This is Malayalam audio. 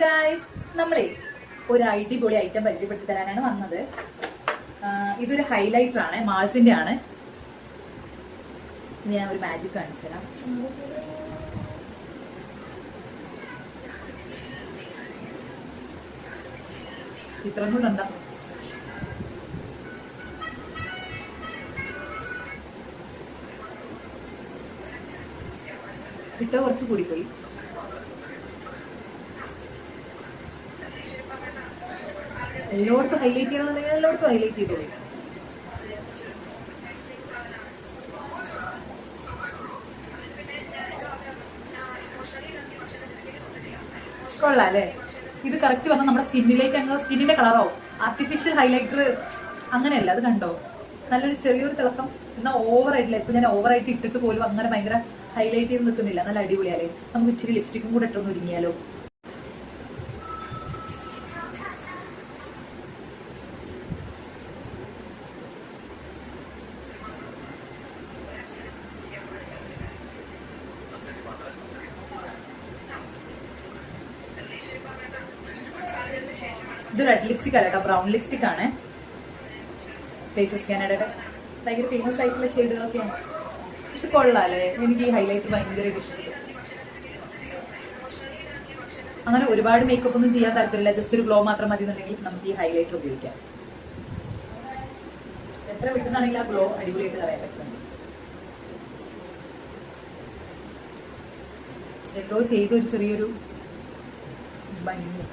ഗായ്സ്, നമ്മളെ ഒരു അടിപൊളി ഐറ്റം പരിചയപ്പെടുത്തി തരാനാണ് വന്നത്. ഇതൊരു ഹൈലൈറ്റർ ആണ്, മാൾസിന്റെ ആണ്. ഞാൻ ഒരു മാജിക് കാണിച്ചു തരാം. ഇത്രയും കൂടെ ഉണ്ടാ ഇട്ട കുറച്ച് കൂടിപ്പോയി. എല്ലായിടത്തും ഹൈലൈറ്റ് ചെയ്യണമെന്നുണ്ടെങ്കിൽ എല്ലായിടത്തും ഹൈലൈറ്റ് ചെയ്തോളൂ. കൊള്ളാം അല്ലേ? ഇത് കറക്റ്റ് വന്നാൽ നമ്മുടെ സ്കിന്നിലേക്ക് അങ്ങ് സ്കിന്നിന്റെ കളറാവും. ആർട്ടിഫിഷ്യൽ ഹൈലൈറ്റർ അങ്ങനെയല്ല, അത് കണ്ടോ? നല്ലൊരു ചെറിയൊരു തിളക്കം. എന്നാൽ ഓവറായിട്ടില്ല. ഇപ്പൊ ഞാൻ ഓവറായിട്ട് ഇട്ടിട്ട് പോലും അങ്ങനെ ഭയങ്കര ഹൈലൈറ്റ് ചെയ്ത് നിൽക്കുന്നില്ല. നല്ല അടിപൊളിയല്ലേ? നമുക്ക് ഇച്ചിരി ലിപ്സ്റ്റിക്കും കൂടെ ഇട്ടൊന്ന് ഒരുങ്ങിയാലോ? ഇത് റെഡ് ലിപ്സ്റ്റിക് അല്ല കേട്ടോ, ബ്രൗൺ ലിപ്സ്റ്റിക് ആണ്. ഫേസസ് കാനഡയുടെ ഭയങ്കര ഫേമസ് ആയിട്ടുള്ള ഷെയ്ഡുകളൊക്കെയാണ്. പക്ഷെ കൊള്ളാല്ലേ? എനിക്ക് ഈ ഹൈലൈറ്റ് ഭയങ്കര ഇഷ്ടപ്പെട്ടു. അങ്ങനെ ഒരുപാട് മേക്കപ്പ് ഒന്നും ചെയ്യാൻ താല്പര്യമില്ല, ജസ്റ്റ് ഒരു ഗ്ലോ മാത്രം മതി എന്നുണ്ടെങ്കിൽ നമുക്ക് ഈ ഹൈലൈറ്റർ ഉപയോഗിക്കാം. എത്ര വിട്ടുന്നാണെങ്കിൽ ആ ഗ്ലോ അടിപൊളിയായിട്ട് കളയാൻ പറ്റുന്നുണ്ട്. എന്തോ ചെയ്തൊരു ചെറിയൊരു ഭംഗി.